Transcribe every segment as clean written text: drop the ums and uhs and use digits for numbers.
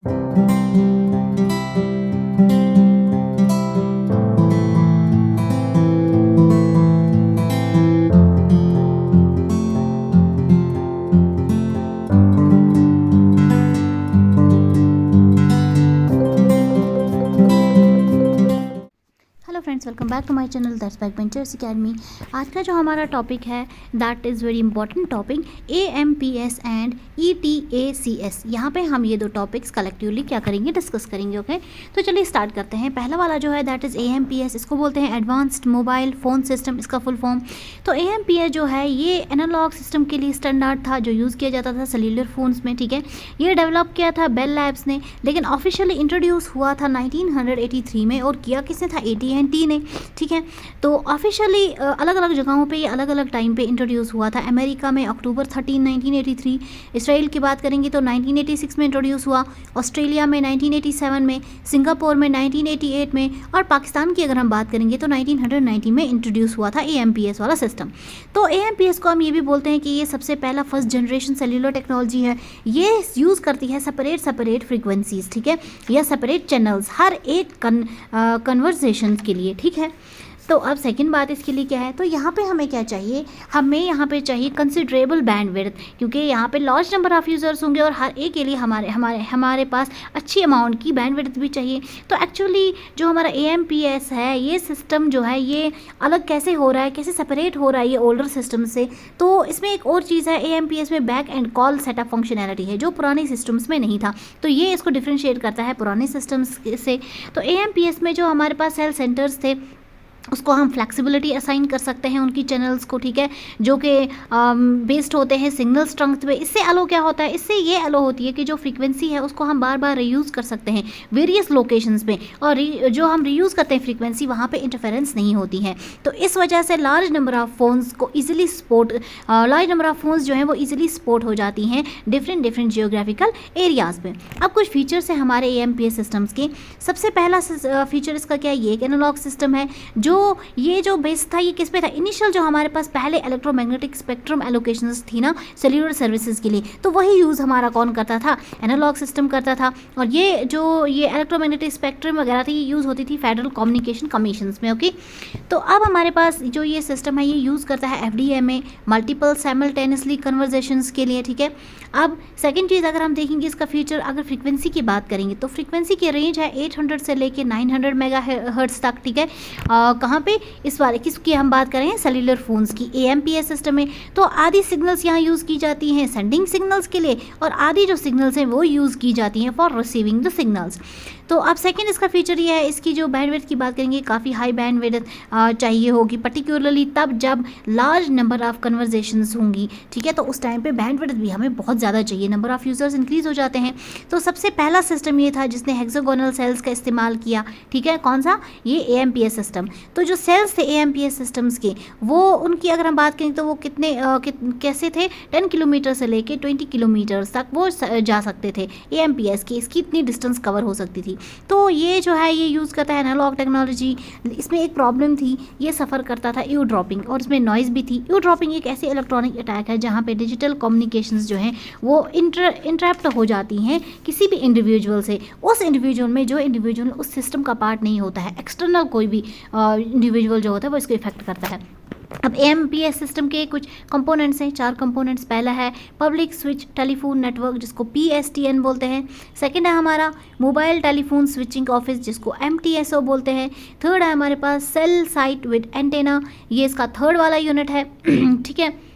Hello friends, welcome back to my channel that's back ventures academy. आज का जो हमारा टॉपिक है that is very important topic AMPS and ETACS। यहाँ पे हम ये दो टॉपिक्स कलेक्टिवली क्या करेंगे, डिस्कस करेंगे। ओके, तो चलिए स्टार्ट करते हैं। पहला वाला जो है दैट इज़ AMPS, इसको बोलते हैं एडवांस्ड मोबाइल फ़ोन सिस्टम, इसका फुल फॉर्म। तो AMPS जो है ये एनालॉग सिस्टम के लिए स्टैंडर्ड था जो यूज़ किया जाता था सेल्यूलर फ़ोन्स में। ठीक है, ये डेवलप किया था बेल लैब्स ने, लेकिन ऑफिशियली इंट्रोड्यूस हुआ था 1983 में, और किया किसने था, AT&T ने। ठीक है, तो ऑफिशियली अलग अलग जगहों पे अलग अलग टाइम पे इंट्रोड्यूस हुआ था। अमेरिका में अक्टूबर 13 1983, इसराइल की बात करेंगे तो 1986 में इंट्रोड्यूस हुआ, ऑस्ट्रेलिया में 1987 में, सिंगापुर में 1988 में, और पाकिस्तान की अगर हम बात करेंगे तो 1990 में इंट्रोड्यूस हुआ था AMPS वाला सिस्टम। तो AMPS को हम ये भी बोलते हैं कि ये सबसे पहला फर्स्ट जनरेशन सेल्यूलर टेक्नोलॉजी है। ये यूज़ करती है सेपरेट फ्रीक्वेंसीज, ठीक है, या सेपरेट चैनल्स हर एक कन्वर्सेशन के लिए। ठीक है, तो अब सेकंड बात इसके लिए क्या है, तो यहाँ पे हमें क्या चाहिए, हमें यहाँ पे चाहिए कंसिडरेबल बैंडविड्थ, क्योंकि यहाँ पे लार्ज नंबर ऑफ़ यूज़र्स होंगे और हर एक के लिए हमारे पास अच्छी अमाउंट की बैंडविड्थ भी चाहिए। तो एक्चुअली जो हमारा AMPS है, ये सिस्टम जो है ये अलग कैसे हो रहा है, कैसे सेपरेट हो रहा है ये ओल्डर सिस्टम से। तो इसमें एक और चीज़ है, AMPS में back and call setup functionality है जो पुराने सिस्टम्स में नहीं था, तो ये इसको डिफ्रेंशिएट करता है पुराने सिस्टम्स से। तो AMPS में जो हमारे पास सेल सेंटर्स थे उसको हम फ्लेक्सिबिलिटी असाइन कर सकते हैं उनकी चैनल्स को। ठीक है, जो कि बेस्ड होते हैं सिग्नल स्ट्रेंथ पे। इससे अलो क्या होता है, इससे ये अलो होती है कि जो फ्रीक्वेंसी है उसको हम बार बार रीयूज़ कर सकते हैं वेरियस लोकेशंस पे, और जो हम रीयूज़ करते हैं फ्रीक्वेंसी वहाँ पे इंटरफेरेंस नहीं होती है। तो इस वजह से लार्ज नंबर ऑफ़ फ़ोन्स को easily large number of phones जो हैं वो ईजिली सपोर्ट हो जाती हैं डिफरेंट जियोग्राफिकल एरियाज़ में। अब कुछ फीचर्स हैं हमारे AMPS सिस्टम्स के। सबसे पहला फीचर इसका क्या है, ये एक एनालॉग सिस्टम है। ये जो बेस था ये किस पे था, इनिशियल जो हमारे पास पहले इलेक्ट्रोमैग्नेटिक स्पेक्ट्रम एलोकेशंस थी ना सेल्यूलर सर्विसेज के लिए, तो वही यूज़ हमारा कौन करता था, एनालॉग सिस्टम करता था। और ये इलेक्ट्रोमैग्नेटिक स्पेक्ट्रम वगैरह थी, ये यूज़ होती थी फेडरल कम्युनिकेशन कमीशंस में। ओके, तो अब हमारे पास जो ये सिस्टम है ये यूज़ करता है FDMA, मल्टीपल साइमल्टेनियसली कन्वर्सेशंस के लिए। ठीक है, अब सेकेंड चीज़ अगर हम देखेंगे इसका फीचर, अगर फ्रीक्वेंसी की बात करेंगे तो फ्रीक्वेंसी की रेंज है 800 से लेके 900 मेगाहर्ट्ज़ तक। ठीक है, कहाँ पे, इस वाले किसकी हम बात कर रहे हैं, सेल्यूलर फ़ोन्स की AMPS सिस्टम में। तो आधी सिग्नल्स यहाँ यूज़ की जाती हैं सेंडिंग सिग्नल्स के लिए, और आधी जो सिग्नल्स हैं वो यूज़ की जाती हैं फॉर रिसीविंग द सिग्नल्स। तो अब सेकंड इसका फीचर ये है, इसकी जो बैंडविड्थ की बात करेंगे काफ़ी हाई बैंडविड्थ चाहिए होगी, पर्टिकुलरली तब जब लार्ज नंबर ऑफ़ कन्वर्जेशंस होंगी। ठीक है, तो उस टाइम पे बैंडविड्थ भी हमें बहुत ज़्यादा चाहिए, नंबर ऑफ़ यूज़र्स इंक्रीज़ हो जाते हैं। तो सबसे पहला सिस्टम ये था जिसने हेक्सागोनल सेल्स का इस्तेमाल किया। ठीक है, कौन सा, ये AMPS सिस्टम। तो जो सेल्स थे AMPS सिस्टम्स के, वो उनकी अगर हम बात करें तो वो कैसे थे, 10 किलोमीटर से लेके 20 किलोमीटर तक वो जा सकते थे AMPS की, इसकी इतनी डिस्टेंस कवर हो सकती थी। तो ये जो है ये यूज़ करता है एनालॉग टेक्नोलॉजी। इसमें एक प्रॉब्लम थी, ये सफ़र करता था ईयर ड्रॉपिंग, और इसमें नॉइज़ भी थी। ईयर ड्रॉपिंग एक ऐसे इलेक्ट्रॉनिक अटैक है जहाँ पे डिजिटल कम्युनिकेशंस जो हैं वो इंटरप्ट हो जाती हैं किसी भी इंडिविजुअल से। उस इंडिविजुअल में जो इंडिविजुअल उस सिस्टम का पार्ट नहीं होता है, एक्सटर्नल कोई भी इंडिविजुअल जो होता है वो इसको इफेक्ट करता है। अब AMPS सिस्टम के कुछ कंपोनेंट्स हैं, 4 कंपोनेंट्स। पहला है पब्लिक स्विच टेलीफोन नेटवर्क जिसको PSTN बोलते हैं। सेकंड है हमारा मोबाइल टेलीफोन स्विचिंग ऑफिस जिसको MTSO बोलते हैं। थर्ड है हमारे पास सेल साइट विद एंटेना, ये इसका थर्ड वाला यूनिट है। ठीक है,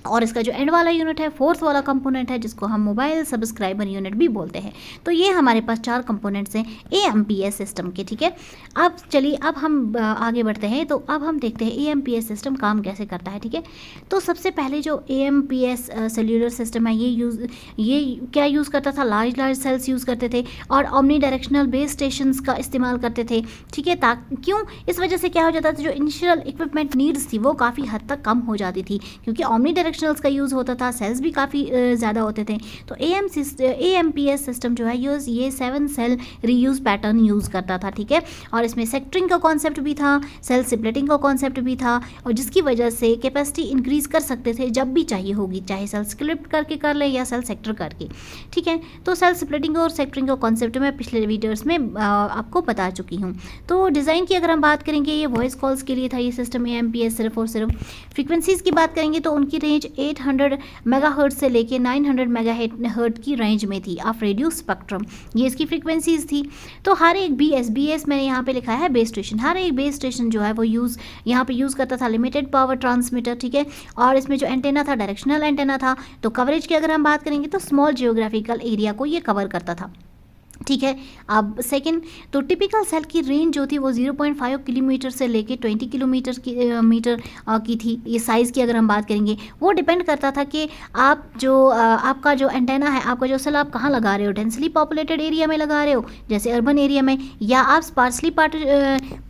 और इसका जो एंड वाला यूनिट है फोर्थ वाला कंपोनेंट है जिसको हम मोबाइल सब्सक्राइबर यूनिट भी बोलते हैं। तो ये हमारे पास 4 कंपोनेंट्स हैं AMPS सिस्टम के। ठीक है, अब चलिए अब हम आगे बढ़ते हैं। तो अब हम देखते हैं AMPS सिस्टम काम कैसे करता है। ठीक है, तो सबसे पहले जो AMPS सेल्यूलर सिस्टम है ये क्या यूज़ करता था, लार्ज सेल्स यूज़ करते थे और ओमनी डायरेक्शनल बेस स्टेशंस का इस्तेमाल करते थे। ठीक है, क्यों, इस वजह से क्या हो जाता था, जो इनिशियल इक्विपमेंट नीड्स थी वो काफ़ी हद तक कम हो जाती थी, क्योंकि ओमनी डायरेक्शनल डायरेक्शनल्स का यूज़ होता था, सेल्स भी काफ़ी ज़्यादा होते थे। तो AMPS सिस्टम जो है ये 7 सेल रीयूज़ पैटर्न यूज़ करता था, ठीक है। और इसमें सेक्टरिंग का कॉन्सेप्ट भी था, सेल स्प्लिटिंग का कॉन्सेप्ट भी था, और जिसकी वजह से कैपेसिटी इंक्रीज़ कर सकते थे जब भी चाहिए होगी, चाहे सेल स्प्लिट करके कर लें या सेल सेक्टर करके, ठीक है। तो सेल स्प्लिटिंग और सेक्टरिंग का कॉन्सेप्ट मैं पिछले वीडियोस में आपको बता चुकी हूँ। तो डिज़ाइन की अगर हम बात करेंगे, ये वॉइस कॉल्स के लिए था ये सिस्टम AMPS सिर्फ और सिर्फ। फ्रीक्वेंसीज़ की बात करेंगे तो उनकी रेंज 800 मेगाहर्ट्ज से लेके 900 मेगाहर्ट्ज की रेंज में थी ऑफ रेडियो स्पेक्ट्रम, ये इसकी फ्रीक्वेंसीज़ थी। तो हर एक BS मैंने यहाँ पे लिखा है बेस स्टेशन, हर एक बेस स्टेशन जो है वो यहाँ पे यूज़ करता था लिमिटेड पावर ट्रांसमीटर, ठीक है। और इसमें जो एंटेना था डायरेक्शनल एंटेना था। तो कवरेज की अगर हम बात करेंगे तो स्मॉल जियोग्राफिकल एरिया को ये कवर करता था, ठीक है। अब सेकंड, तो टिपिकल सेल की रेंज जो थी वो 0.5 किलोमीटर से लेके 20 किलोमीटर की थी। ये साइज़ की अगर हम बात करेंगे, वो डिपेंड करता था कि आप जो आपका जो एंटेना है, आपका जो सेल आप कहाँ लगा रहे हो, डेंसली पॉपुलेटेड एरिया में लगा रहे हो जैसे अर्बन एरिया में, या आप स्पार्सली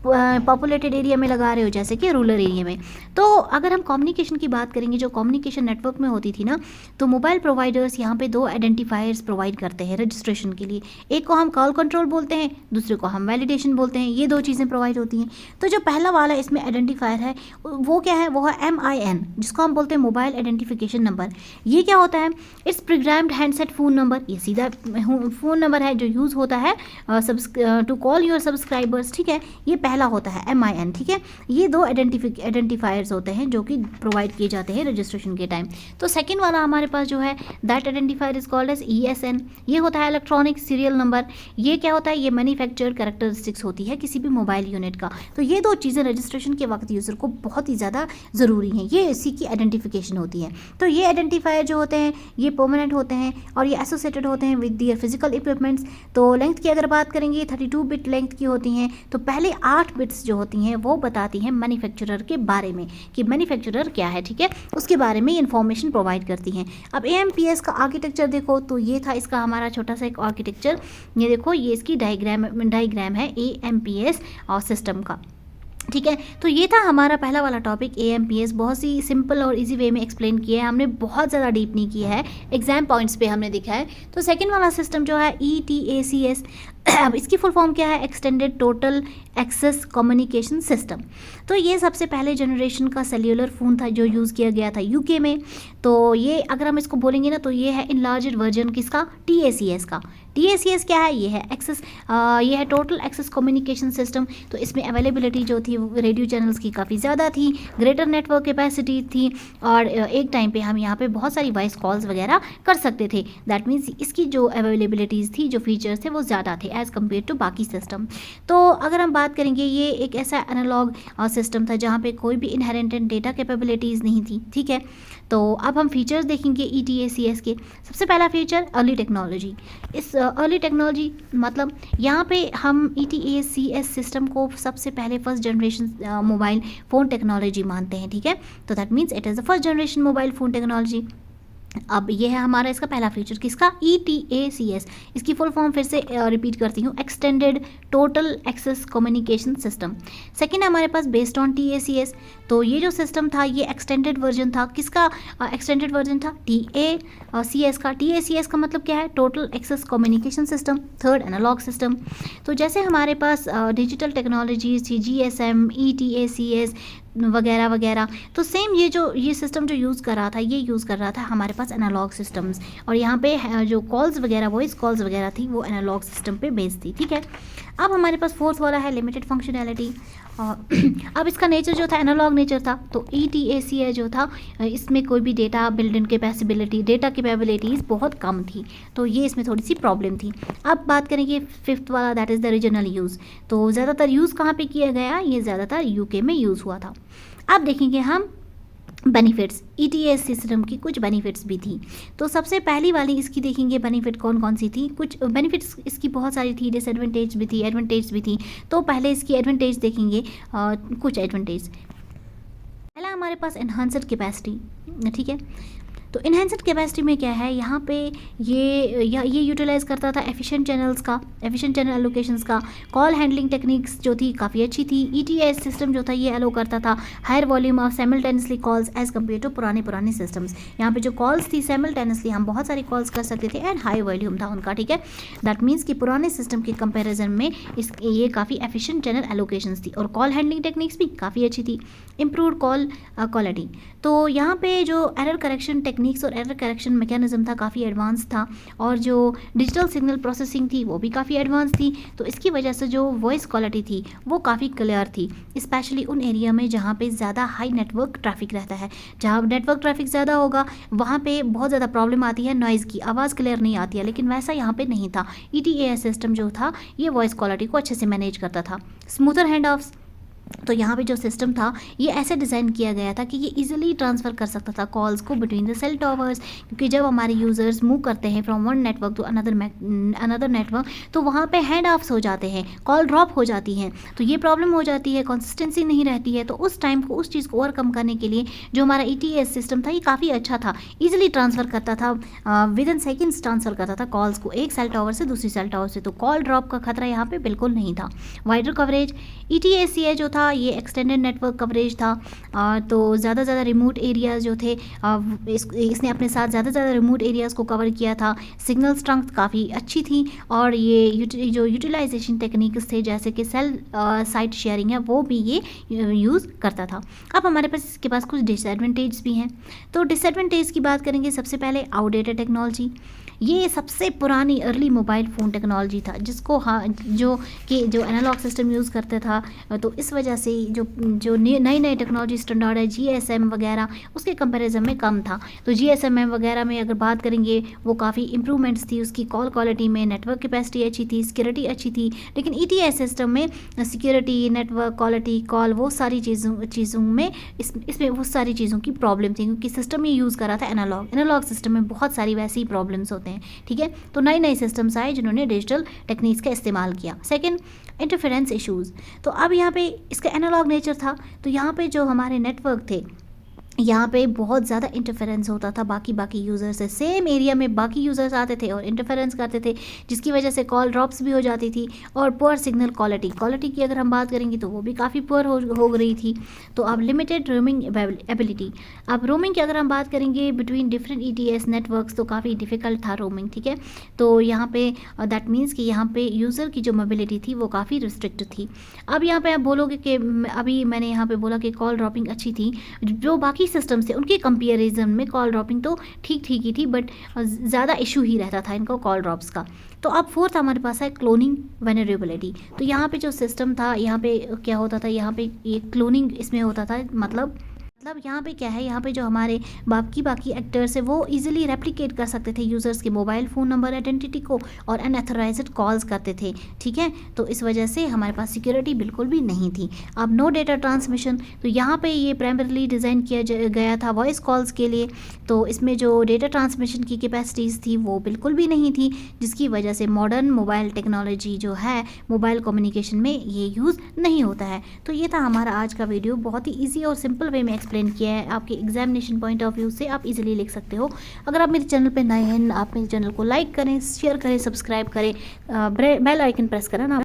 पॉपुलेटेड एरिया में लगा रहे हो जैसे कि रूरल एरिया में। तो अगर हम कम्युनिकेशन की बात करेंगे, जो कम्युनिकेशन नेटवर्क में होती थी ना, तो मोबाइल प्रोवाइडर्स यहाँ पे 2 आइडेंटिफायर्स प्रोवाइड करते हैं रजिस्ट्रेशन के लिए। एक को हम कॉल कंट्रोल बोलते हैं, दूसरे को हम वैलिडेशन बोलते हैं। ये 2 चीज़ें प्रोवाइड होती हैं। तो जो पहला वाला इसमें आइडेंटिफायर है वो क्या है, वो है MIN, जिसको हम बोलते हैं मोबाइल आइडेंटिफिकेशन नंबर। ये क्या होता है, it's programmed handset phone number. ये सीधा फ़ोन नंबर है जो यूज़ होता है टू कॉल योर सब्सक्राइबर्स, ठीक है। ये पहला होता है MIN, ठीक है। ये 2 आइडेंटिफायर्स होते हैं जो कि प्रोवाइड किए जाते हैं रजिस्ट्रेशन के टाइम। तो सेकेंड वाला हमारे पास जो है that identifier is called as ESN। ये होता है इलेक्ट्रॉनिक सीरियल नंबर। ये क्या होता है, ये मैन्युफैक्चर्ड कैरेक्टरिस्टिक्स होती है किसी भी मोबाइल यूनिट का। तो ये 2 चीज़ें रजिस्ट्रेशन के वक्त यूज़र को बहुत ही ज़्यादा ज़रूरी हैं, ये इसी की आइडेंटिफिकेशन होती है। तो ये आइडेंटिफायर जो होते हैं ये परमानेंट होते हैं और ये एसोसिएटेड होते हैं विद दियर फिजिकल इक्विपमेंट्स। तो लेंथ की अगर बात करेंगे 32 बिट लेंथ की होती हैं। तो पहले 8 बिट्स जो होती हैं वो बताती हैं मैन्युफैक्चरर के बारे में कि मैन्युफैक्चरर क्या है, ठीक है, उसके बारे में इंफॉर्मेशन प्रोवाइड करती हैं। अब AMPS का आर्किटेक्चर देखो, तो ये था इसका हमारा छोटा सा एक आर्किटेक्चर। ये देखो, ये इसकी डायग्राम है AMPS और सिस्टम का, ठीक है। तो ये था हमारा पहला वाला टॉपिक AMPS। बहुत सी सिंपल और इजी वे में एक्सप्लेन किया है हमने, बहुत ज़्यादा डीप नहीं किया है, एग्जाम पॉइंट्स पे हमने दिखा है। तो सेकंड वाला सिस्टम जो है ETACS, अब इसकी फुल फॉर्म क्या है, extended total access communication system. तो ये सबसे पहले जनरेशन का सेल्यूलर फ़ोन था जो यूज़ किया गया था UK में। तो ये अगर हम इसको बोलेंगे ना, तो ये है इनलार्ज्ड वर्जन किसका, TACS का। TACS क्या है, ये है ये है टोटल एक्सेस कम्युनिकेशन सिस्टम। तो इसमें अवेलेबिलिटी जो थी रेडियो चैनल्स की काफ़ी ज़्यादा थी, ग्रेटर नेटवर्क कैपेसिटी थी, और एक टाइम पे हम यहाँ पे बहुत सारी वॉइस कॉल्स वगैरह कर सकते थे। दैट मीन्स इसकी जो अवेलेबिलिटीज़ थी, जो फीचर्स थे, वो ज़्यादा थे एज़ कम्पेयर टू बाकी सिस्टम। तो अगर हम बात करेंगे, ये एक ऐसा एनालॉग सिस्टम था जहाँ पे कोई भी इनहेरेंटेड डेटा कैपेबिलिटीज़ नहीं थी, ठीक है। तो अब हम फीचर्स देखेंगे ETACS के। सबसे पहला फीचर अर्ली टेक्नोलॉजी। इस अर्ली टेक्नोलॉजी मतलब यहाँ पे हम ETACS सिस्टम को सबसे पहले first generation mobile phone technology मानते हैं, ठीक है। तो that means it is the first generation mobile phone technology. अब ये है हमारा इसका पहला फीचर किसका, ETACS। इसकी फुल फॉर्म फिर से रिपीट करती हूँ, extended total access communication system. Second हमारे पास बेस्ड ऑन TACS। तो ये जो सिस्टम था ये एक्सटेंडेड वर्जन था, किसका एक्सटेंडेड वर्जन था, TACS का। TACS का मतलब क्या है, total access communication system, third analog system. तो जैसे हमारे पास डिजिटल टेक्नोलॉजीज थी, GSM, ETACS वगैरह वगैरह, तो सेम ये सिस्टम जो यूज़ कर रहा था, ये यूज़ कर रहा था हमारे पास एनालॉग सिस्टम्स। और यहाँ पे जो कॉल्स वगैरह, वॉइस कॉल्स वगैरह थी, वो एनालॉग सिस्टम पे बेस्ड थी, ठीक है। अब हमारे पास फोर्थ वाला है लिमिटेड फंक्शनैलिटी। अब इसका नेचर जो था एनालॉग नेचर था। तो ETACS जो था, इसमें कोई भी data build in capability, data capabilities बहुत कम थी। तो ये इसमें थोड़ी सी प्रॉब्लम थी। अब बात करेंगे फिफ्थ वाला, that is the regional use. तो ज़्यादातर यूज़ कहाँ पे किया गया, ये ज़्यादातर UK में यूज़ हुआ था। अब देखेंगे हम बेनिफिट्स, ETACS सिस्टम की कुछ बेनिफिट्स भी थी। तो सबसे पहली वाली इसकी देखेंगे बेनिफिट कौन कौन सी थी। कुछ बेनिफिट्स इसकी बहुत सारी थी, डिसएडवांटेज भी थी, एडवांटेज भी थी। तो पहले इसकी एडवांटेज देखेंगे, कुछ एडवांटेज। पहला हमारे पास एनहांसड कैपेसिटी, ठीक है। तो तो इन्हेंस्ड कैपेसिटी में क्या है, यहाँ पे ये यूटिलाइज़ करता था एफिशिएंट चैनल एलोकेशंस का। कॉल हैंडलिंग टेक्निक्स जो थी काफ़ी अच्छी थी। ETS सिस्टम जो था ये अलो करता था higher volume of simultaneously calls as compare to पुराने सिस्टम्स। यहाँ पे जो कॉल्स थी साइमल्टेनियसली हम बहुत सारी कॉल्स कर सकते थे एंड हाई वॉल्यूम था उनका, ठीक है। दैट मीन्स कि पुराने सिस्टम के कंपैरिजन में ये काफ़ी एफिशिएंट चैनल एलोकेशंस थी और कॉल हैंडलिंग टेक्निक्स भी काफ़ी अच्छी थी। इम्प्रूव्ड कॉल क्वालिटी, तो यहाँ पे जो एरर करेक्शन टेक्निक्स और एरर करेक्शन मैकेनिज्म था काफ़ी एडवांस था और जो डिजिटल सिग्नल प्रोसेसिंग थी वो भी काफ़ी एडवांस थी। तो इसकी वजह से जो वॉइस क्वालिटी थी वो काफ़ी क्लियर थी, स्पेशली उन एरिया में जहाँ पे ज़्यादा हाई नेटवर्क ट्रैफिक रहता है। जहाँ नेटवर्क ट्रैफिक ज़्यादा होगा वहाँ पे बहुत ज़्यादा प्रॉब्लम आती है नॉइज़ की, आवाज़ क्लियर नहीं आती है, लेकिन वैसा यहाँ पे नहीं था। ETAS सिस्टम जो था ये वॉइस क्वालिटी को अच्छे से मैनेज करता था। स्मूथर हैंड ऑफ्स, तो यहाँ पे जो सिस्टम था ये ऐसे डिज़ाइन किया गया था कि ये इजीली ट्रांसफ़र कर सकता था कॉल्स को बिटवीन द सेल टॉवर्स, क्योंकि जब हमारे यूज़र्स मूव करते हैं from one network to another network तो वहाँ पे हैंड ऑफ्स हो जाते हैं, कॉल ड्रॉप हो जाती हैं, तो ये प्रॉब्लम हो जाती है, कंसिस्टेंसी नहीं रहती है। तो उस टाइम को उस चीज़ को ओवरकम करने के लिए जो हमारा ETS सिस्टम था ये काफ़ी अच्छा था, ईजिली ट्रांसफ़र करता था, विद इन सेकेंड्स ट्रांसफ़र करता था कॉल्स को एक सेल टावर से दूसरी सेल टावर से, तो कॉल ड्रॉप का खतरा यहाँ पे बिल्कुल नहीं था। वाइडर कवरेज, ETACA जो था ये एक्सटेंडेड नेटवर्क कवरेज था, तो ज़्यादा रिमोट एरियाज़ जो थे इसने अपने साथ ज़्यादा रिमोट एरियाज़ को कवर किया था। सिग्नल स्ट्रेंथ काफ़ी अच्छी थी और ये जो यूटिलाइजेशन टेक्निक्स थे जैसे कि सेल साइट शेयरिंग है वो भी ये यूज़ करता था। अब हमारे पास इसके पास कुछ डिसएडवांटेज भी हैं। तो डिसएडवांटेज की बात करेंगे, सबसे पहले आउटडेटेड टेक्नोलॉजी। ये सबसे पुरानी अर्ली मोबाइल फ़ोन टेक्नोलॉजी था जिसको जो एनालॉग सिस्टम यूज़ करते था, तो इस वजह से जो नई टेक्नोलॉजी स्टैंडर्ड है GSM वगैरह उसके कंपैरिजन में कम था। तो GSM वगैरह में अगर बात करेंगे वो काफ़ी इंप्रूवमेंट्स थी उसकी कॉल क्वालिटी में, नेटवर्क कैपेसिटी अच्छी थी, सिक्योरिटी अच्छी थी। लेकिन ETS सिस्टम में सिक्योरिटी, नेटवर्क क्वालिटी, कॉल वो सारी चीज़ों में इसमें वो सारी चीज़ों की प्रॉब्लम थी, क्योंकि सिस्टम ये यूज़ करा था एनालॉग सिस्टम में बहुत सारी वैसी प्रॉब्लम्स होते हैं, ठीक है। तो नए सिस्टम्स आए जिन्होंने डिजिटल टेक्निक्स का इस्तेमाल किया। Second, interference issues. तो अब यहाँ पे इसका एनालॉग नेचर था, तो यहाँ पे जो हमारे नेटवर्क थे यहाँ पे बहुत ज़्यादा इंटरफेरेंस होता था बाकी यूज़र से। सेम एरिया में बाकी यूज़र्स आते थे और इंटरफेरेंस करते थे, जिसकी वजह से कॉल ड्रॉप्स भी हो जाती थी। और पुअर सिग्नल क्वालिटी की अगर हम बात करेंगे तो वो भी काफ़ी पुअर हो रही थी। तो अब लिमिटेड रोमिंग एबिलिटी। अब रोमिंग की अगर हम बात करेंगे बिटवीन डिफरेंट ETS नेटवर्क्स तो काफ़ी डिफ़िकल्ट था रोमिंग, ठीक है। तो यहाँ पे दैट मीन्स कि यहाँ पे यूज़र की जो मोबिलिटी थी वो काफ़ी रिस्ट्रिक्ट थी। अब यहाँ पे आप बोलोगे कि अभी मैंने यहाँ पे बोला कि कॉल ड्रॉपिंग अच्छी थी, जो बाकी सिस्टम से उनके कंपेरिजन में कॉल ड्रॉपिंग तो ठीक ही थी, बट ज़्यादा इशू ही रहता था इनको कॉल ड्रॉप्स का। तो अब फोर्थ हमारे पास है क्लोनिंग वेनरेबिलिटी। तो यहाँ पे जो सिस्टम था यहाँ पे क्या होता था, यहाँ पे ये क्लोनिंग इसमें होता था, मतलब यहाँ पे क्या है, यहाँ पे जो हमारे बाकी एक्टर्स है वो इजीली रेप्लिकेट कर सकते थे यूज़र्स के मोबाइल फ़ोन नंबर आइडेंटिटी को और अनऑथराइज्ड कॉल्स करते थे, ठीक है। तो इस वजह से हमारे पास सिक्योरिटी बिल्कुल भी नहीं थी। अब नो डेटा ट्रांसमिशन, तो यहाँ पे ये प्राइमरीली डिज़ाइन किया गया था वॉइस कॉल्स के लिए, तो इसमें जो डेटा ट्रांसमिशन की कैपेसिटीज़ थी वो बिल्कुल भी नहीं थी, जिसकी वजह से मॉडर्न मोबाइल टेक्नोलॉजी जो है मोबाइल कम्युनिकेशन में ये यूज़ नहीं होता है। तो ये था हमारा आज का वीडियो, बहुत ही ईजी और सिंपल वे में एक्सप्लेन किया है। आपके एग्जामिनेशन पॉइंट ऑफ व्यू से आप इजीली लिख सकते हो। अगर आप मेरे चैनल पे नए हैं, आप मेरे चैनल को लाइक करें, शेयर करें, सब्सक्राइब करें, बेल आइकन प्रेस करें ना।